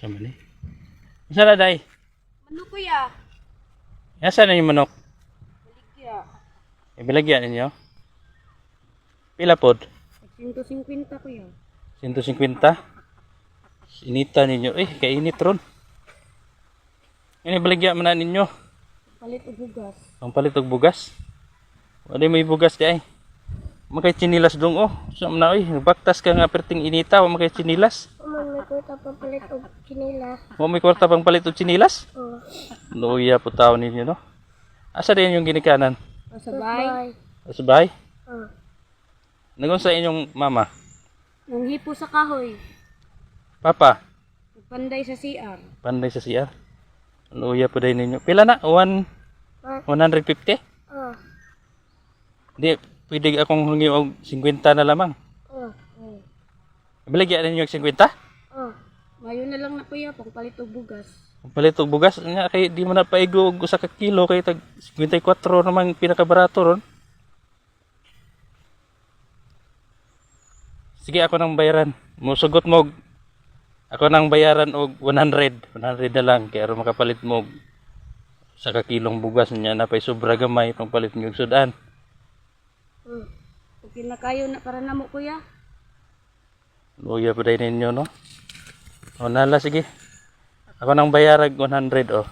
Sama ni. Saan na day? Manok kuya. Nasaan na yung manok? Baligya. Ibalagyan ninyo? Pila pod? 150 kuya. 150? Inita ninyo. Kainit ron. Ini baligyan man na ninyo. Palit og bugas. Ang palit og bugas. Wala may bugas di ay. Makay chinilas dong Saan na baktas ka nga perting inita, wa makay chinilas. May kwarta pa palit og kinila. Wa may kwarta pang palit og chinilas? Oh. Luya po tao ninyo no. Asa din yung ginikanan? Sabay. Sa bahay? Oh. Nagon sa inyong mama? Nang hipo sa kahoy. Papa? Panday sa CR. Panday sa CR? Luya po din ninyo. Pila na? 150? Oh. Di, pwede akong hungi og 50 na lamang. Oh. Oh. Baligyan ninyo og 50? Oh. Mayo na lang na kuya pang palit og bugas. Palit og bugas nya kay di mo na paigo og usa ka kilo kay tag 54 naman pinakabarato ron. Sige ako nang bayaran. Musugot mo ako nang bayaran og 100. 100 na lang kay aron makapalit mo og usa ka kilong bugas nya na pay sobra gamay pangpalit mo og sudan. Okay na kayo na para namo kuya. Luya pa din ninyo no. O nala sige. Ako nang bayarag 100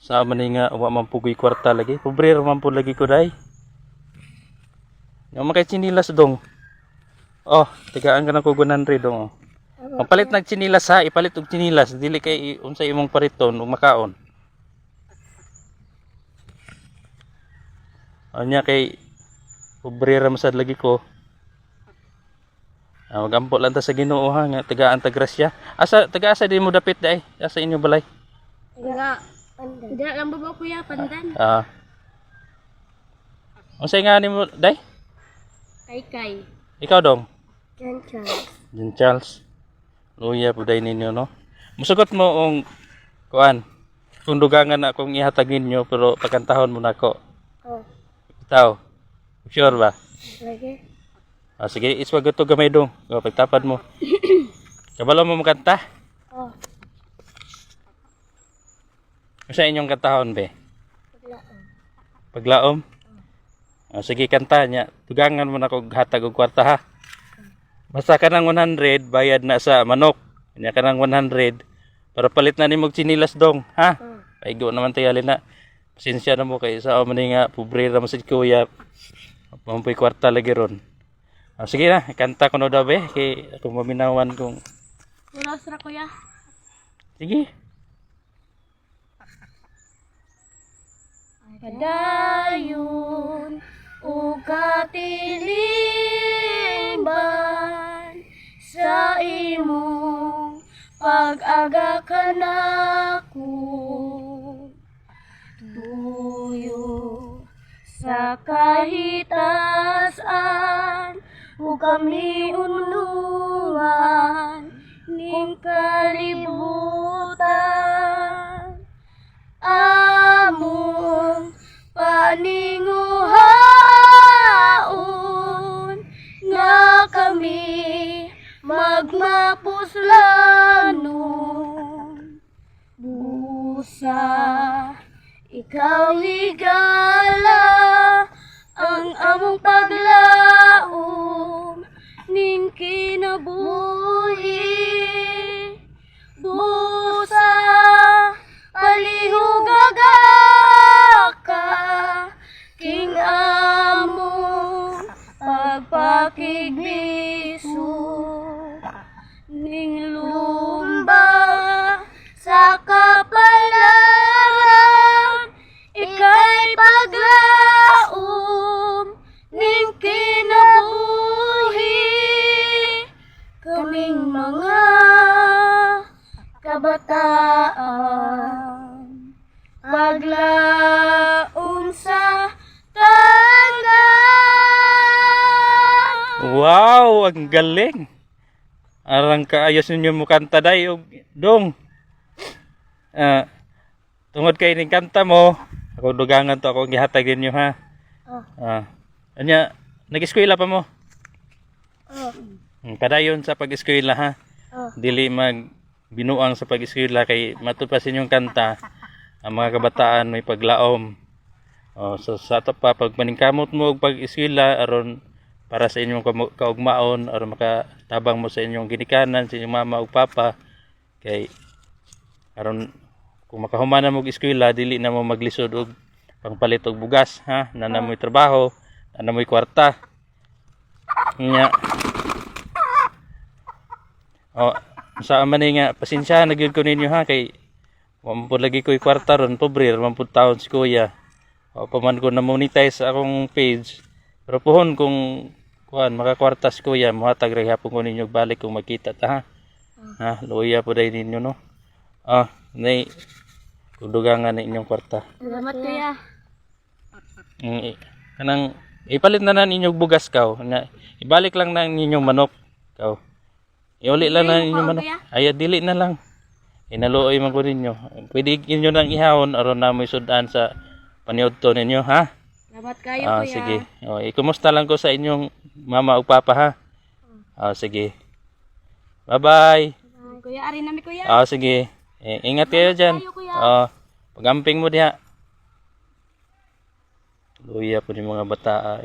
Sa man nga wa man pugoy kwarta lagi. Pobre man po lagi ko dai. Yung makay chinilas dong. Tigaan ka na ko 100 dong. Papalit nag chinilas ha, ipalit og chinilas dili kay unsa imong pariton ug makaon. Anya kay pobre ra masad lagi ko. Magampo lang ta sa Ginoo ha nga tagaan ta grasya. Taga-asa din mo dapit dai sa inyo balay. Nga pandan. Dira lang ba kuya pandan? Unsay nga nimo dai? Kay. Ikaw dong. Jan Charles. Luya po dai ninyo no. Musugot mo og kuan. Kung dugangan na akong ihatag ninyo pero pagkantahon mo nako. Oh. Itaw. Sure ba? Lagi. Sige, iswag ito gamay dong. Pagtapad mo. Kabalo mo makanta? Oh. Sa inyong kantahon be? Paglaom. Paglaom? Sige, kanta niya. Tugangan mo na kung hatag og kwarta ha. Basta ka ng 100, bayad na sa manok. Kanya ka ng 100, para palit na ni mong chinilas dong. Ha? Paigo naman tayo na. Pasensya na mo kay sa man nga pobre ra mo si kuya. Mampoy kwarta lagi ron. Sige na, kanta ko no daw be kay ako maminawan kung. Ulas ra kuya. Sige. Padayon o katilingban sa imong pag-aga kanako. Tuyo sa kahitasan o kami unungan ning kalibutan. Among paninguhaon nga kami magmapuslanon. Busa ikaw higala ang among paglaom ning kinabuhi. Busa palihog agaka king among pagpakigbiso ning lumba sa kapalaran ikay paglaom ning kinabuhi. Kaming mga kabataan paglaom sa tanan. Wow, ang galing. Arang kaayos ninyo mo kanta day og dong. Tungod kay ning kanta mo, ako dugangan to ako gihatag ninyo ha. Anya, nag-eskwela pa mo? Padayon sa pag-eskwela ha. Oh. Dili mag binuang sa pag-eskwela kay matupasin yung kanta. Ang mga kabataan may paglaom. So sa ato pa pag maningkamot mo og pag-eskwela aron para sa inyong kaugmaon aron makatabang mo sa inyong ginikanan sa inyong mama ug papa kay aron kung makahuman na mo og eskwela dili na mo maglisod og pangpalit og bugas ha na namoy trabaho na namoy kwarta nya. Sa man nga pasensya na gyud ko ninyo ha kay wa man pud lagi ko'y kwarta ron pobre man pud taon si kuya. Paman ko na monetize akong page pero pohon kung kuan makakwarta si kuya mohatag ra hapon ko ninyo balik kung makita ta ha. Luya po dahil ninyo no. Nay kudugangan na inyong kwarta. Salamat kuya. Kanang ipalit na ninyong bugas kaw na ibalik lang na ninyong manok kaw. Iuli lang na ninyong manok. Ay dili na lang. Inaluoy man ko ninyo. Pwede inyo nang ihawon aron na mo sudan sa paniudto ninyo ha. Salamat kayo kuya. Sige. Ikumusta lang ko sa inyong mama ug papa ha. Sige. Bye-bye. Kuya, ari nami kuya. Sige. Ingat kayo dyan. Kayo, kuya. Pagamping mo diha. Luya po ni mga bata